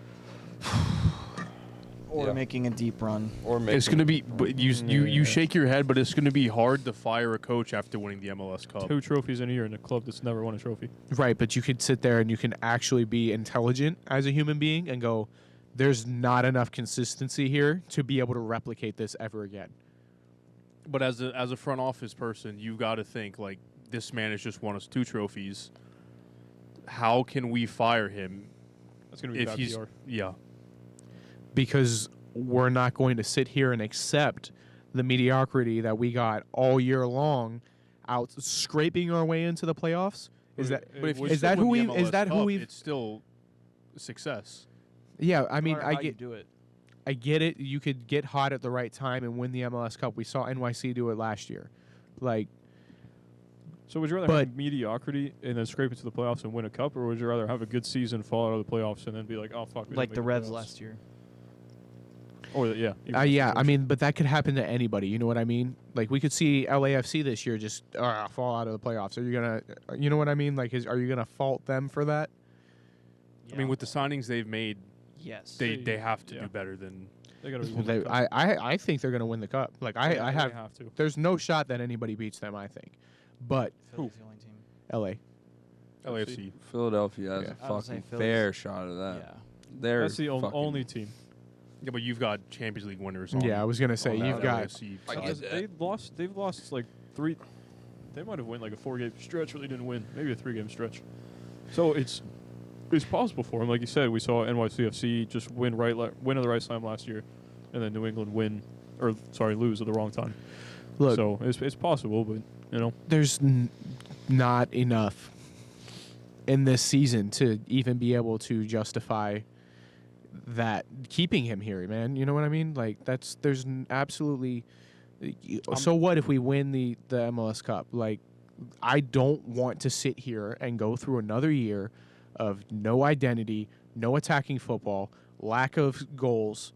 Or Yeah. making a deep run. Or It's going to be, but you Yeah. shake your head, but it's going to be hard to fire a coach after winning the MLS Cup. 2 trophies in a year in a club that's never won a trophy. Right, but you could sit there and you can actually be intelligent as a human being and go, there's not enough consistency here to be able to replicate this ever again. But as a front office person, you've got to think like this man has just won us 2 trophies. How can we fire him That's going to be if bad he's PR. yeah? Because we're not going to sit here and accept the mediocrity that we got all year long, out scraping our way into the playoffs. Is that But if you is still that who win we the is that MLS who Cup, we? It's still success. Yeah, I mean, No matter I how you get do it. I get it. You could get hot at the right time and win the MLS Cup. We saw NYC do it last year. Like, So would you rather But- have mediocrity and then scrape into the playoffs and win a cup, or would you rather have a good season, fall out of the playoffs, and then be like, oh fuck, we Like didn't the make Revs playoffs? last year. Or yeah, even that yeah, I situation. mean, but that could happen to anybody. You know what I mean? Like, we could see LAFC this year just fall out of the playoffs. Are you gonna, you know what I mean? Like, are you gonna fault them for that? I mean, with the signings they've made, Yes. they have to Yeah. do better than. they gotta Well, win the cup. I think they're gonna win the cup. Like, I They have. have to. There's no shot that anybody beats them. I think, but Philly's the only team. LA. LAFC. Philadelphia has Yeah. a I would say fucking Philly's- fair shot of that. Yeah. They're That's the fucking- only team. Yeah, but you've got Champions League winners. On, Yeah, I was gonna say on that you've got. LAFC. I So- get that. They've lost like 3. They might have won like a 4-game stretch where they didn't win. Maybe a 3-game stretch. So it's possible for them. Like you said, we saw NYCFC just win at the right time last year, and then New England lose at the wrong time. Look, So it's possible, but you know, there's not enough in this season to even be able to justify that keeping him here, man. You know what I mean? Like, there's absolutely. So what if we win the MLS Cup? Like, I don't want to sit here and go through another year of no identity, no attacking football, lack of goals,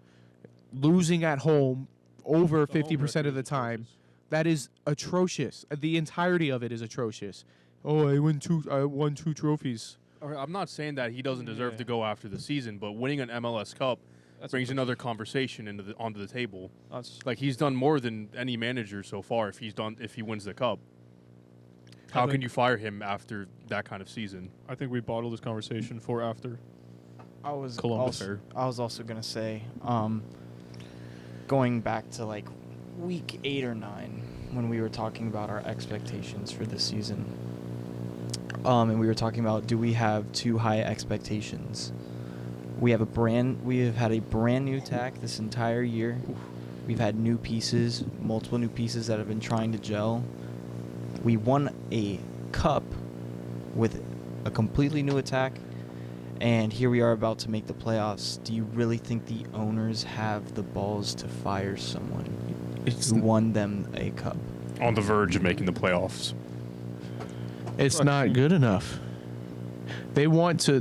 losing at home over the home 50% of record the is time. atrocious. That is atrocious. The entirety of it is atrocious. Oh, I won 2 trophies. Okay, I'm not saying that he doesn't deserve Yeah. to go after the season, but winning an MLS Cup That's brings a- another conversation onto the table. That's Like he's done more than any manager so far. If he wins the cup, I how can think- you fire him after that kind of season? I think we bottle this conversation for after. I was Columbus. also gonna say, going back to like week 8 or 9 when we were talking about our expectations for this season, and we were talking about, do we have too high expectations? We have had a brand new tack this entire year. We've had new pieces, multiple new pieces that have been trying to gel. We won a cup with a completely new attack, and here we are about to make the playoffs. Do you really think the owners have the balls to fire someone who won them a cup? On the verge of making the playoffs. It's not good enough. They want to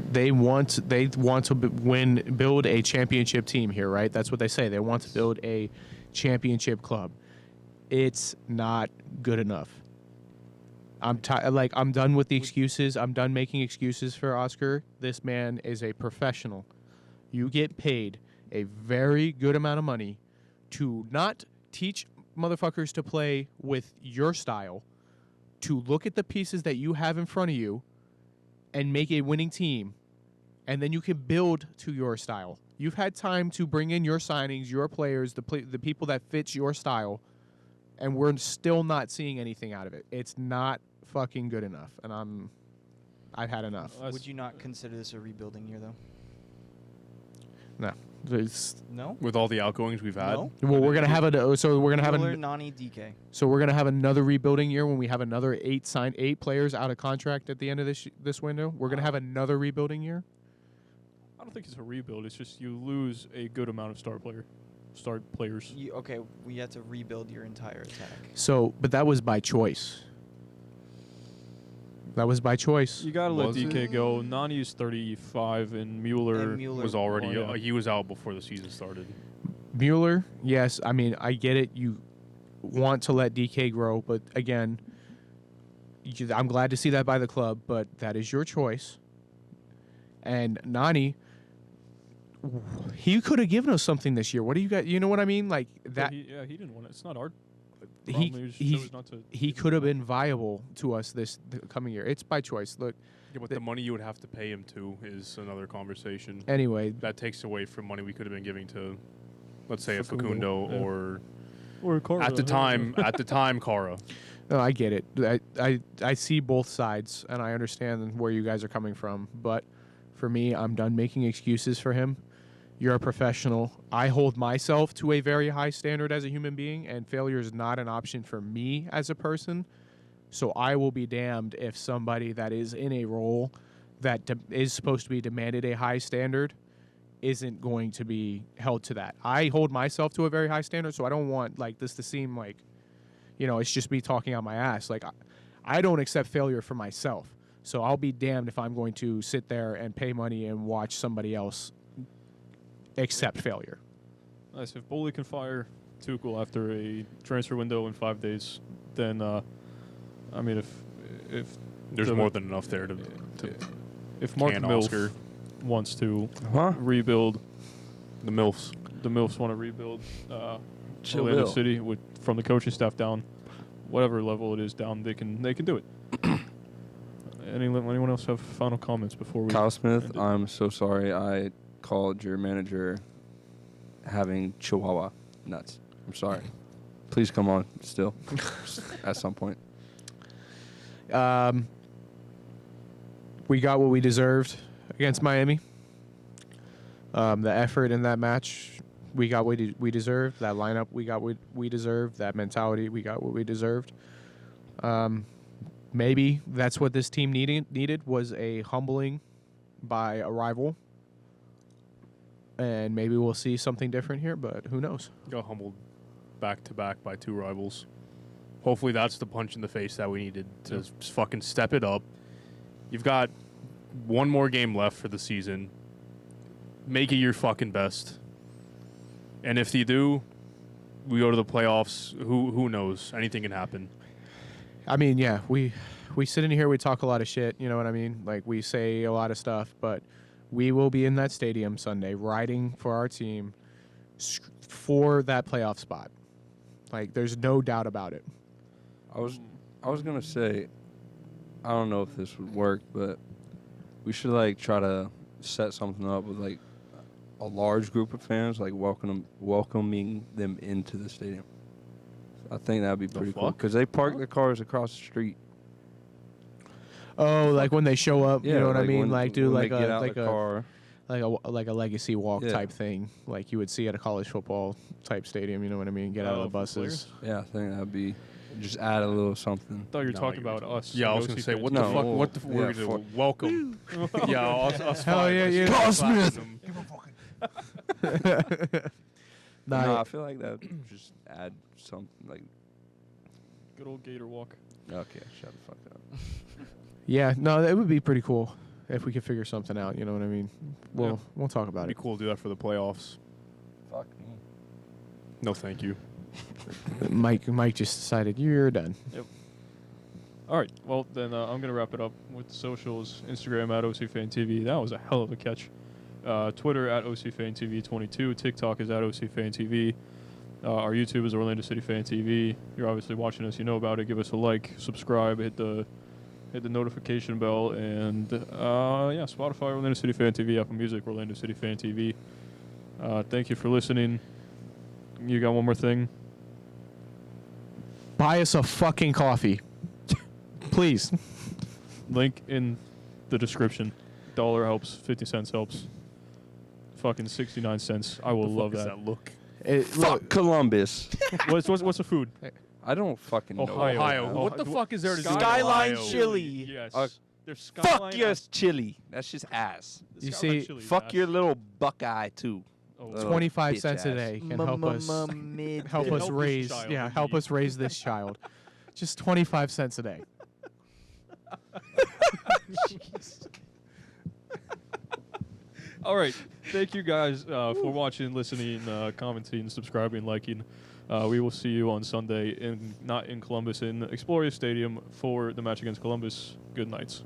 build a championship team here, right? That's what they say. They want to build a championship club. It's not good enough. I'm done with the excuses. I'm done making excuses for Oscar. This man is a professional. You get paid a very good amount of money to not teach motherfuckers to play with your style, to look at the pieces that you have in front of you and make a winning team, and then you can build to your style. You've had time to bring in your signings, your players, the people that fit your style, and we're still not seeing anything out of it. It's not fucking good enough, and I've had enough. That's- Would you not consider this a rebuilding year, though? No. No. With all the outgoings we've had, No? Well, we're gonna have Miller, Nani, DK. so we're gonna have another rebuilding year when we have another 8 players out of contract at the end of this window. We're gonna have another rebuilding year. I don't think it's a rebuild. It's just you lose a good amount of star players. Okay, we had to rebuild your entire attack. So, but that was by choice. That was by choice. You gotta let Was DK it? go. Nani's 35, and Mueller. was already Oh, yeah. he was out before the season started. Mueller, yes. I mean, I get it. You want to let DK grow, but again, I'm glad to see that by the club, but that is your choice. And Nani, he could have given us something this year. What do you got? You know what I mean? Like But that. he didn't want it. It's not our Romney chose not to. he could have been viable to us the coming year. It's by choice. Look, Yeah, but the money you would have to pay him to is another conversation. anyway, That takes away from money we could have been giving to, let's say, a Facundo, Facundo yeah. or Or Cara, at the time, Cara. no, I get it. I see both sides, and I understand where you guys are coming from. But for me, I'm done making excuses for him. You're a professional. I hold myself to a very high standard as a human being, and failure is not an option for me as a person. So I will be damned if somebody that is in a role that is supposed to be demanded a high standard isn't going to be held to that. I hold myself to a very high standard, so I don't want like this to seem like, it's just me talking out my ass. Like I don't accept failure for myself. So I'll be damned if I'm going to sit there and pay money and watch somebody else accept failure. Nice. If Boley can fire Tuchel after a transfer window in 5 days, then I mean, if There's the- more than enough there to if Mark can Milf Oscar. wants to Huh? rebuild, The MILFs. the Milfs want to rebuild Chill Orlando Bill. City from the coaching staff down, whatever level it is down, they can do it. Anyone else have final comments before we? Kyle Smith, end it? I'm so sorry I called your manager having Chihuahua nuts. I'm sorry. Please come on still at some point. We got what we deserved against Miami. The effort in that match, we got what we deserved. That lineup, we got what we deserved. That mentality, we got what we deserved. Maybe that's what this team needed was a humbling by a rival. And maybe we'll see something different here, but who knows? Got humbled back to back by two rivals. Hopefully that's the punch in the face that we needed to just fucking step it up. You've got one more game left for the season. Make it your fucking best. And if you do, we go to the playoffs. Who knows? Anything can happen. I mean, yeah, we sit in here, we talk a lot of shit, you know what I mean? Like, we say a lot of stuff, but we will be in that stadium Sunday riding for our team for that playoff spot. Like, there's no doubt about it. I was gonna say, I don't know if this would work, but we should like try to set something up with like a large group of fans, like welcoming them into the stadium. I think that'd be pretty cool fuck? because they park their cars across the street. Oh, like when they show up, you know what I mean? when- Like do when like they get a out like the a car. like a legacy walk Yeah. type thing, like you would see at a college football type stadium. You know what I mean? Get out of the for buses. Yeah, I think that'd be just add a little something. I thought you were No, talking you're- about us. Yeah, I was OC gonna say fans. what No. the fuck? What the Yeah, we're gonna for- do? Welcome. Yeah, us Hell five, yeah, us yeah. five Carl slapping Smith. them. Nah, No, I feel like that would just add something like. Good old Gator walk. Okay, shut the fuck up. yeah, no, it would be pretty cool if we could figure something out. You know what I mean? We'll talk about It'd it. be cool to do that for the playoffs. Fuck me. No, thank you. Mike just decided you're done. All right. Well, then I'm going to wrap it up with the socials. Instagram at OCFanTV. That was a hell of a catch. Twitter at OCFanTV22. TikTok is at OCFanTV. Our YouTube is Orlando City Fan TV. You're obviously watching us. You know about it. Give us a like, subscribe, hit the notification bell, and Spotify Orlando City Fan TV, Apple Music Orlando City Fan TV. Thank you for listening. You got one more thing? Buy us a fucking coffee, please. Link in the description. $1 helps. 50 cents helps. Fucking 69 cents. I will love Is that. look? Fuck Columbus. What's the food? I don't fucking know. Ohio. Ohio. What the fuck is there to do? with Skyline Ohio? chili. Yes. Uh, There's Skyline. Fuck your chili. That's just ass. You Skyline see, chili's Fuck ass. your little Buckeye too. Oh, Little 25 bitch cents a ass. day can help us Mid- help Can us help this raise child, help indeed. us raise this child. Just 25 cents a day. All right. Thank you guys for watching, listening, commenting, subscribing, liking. We will see you on Sunday, not in Columbus, in Exploria Stadium for the match against Columbus. Good nights.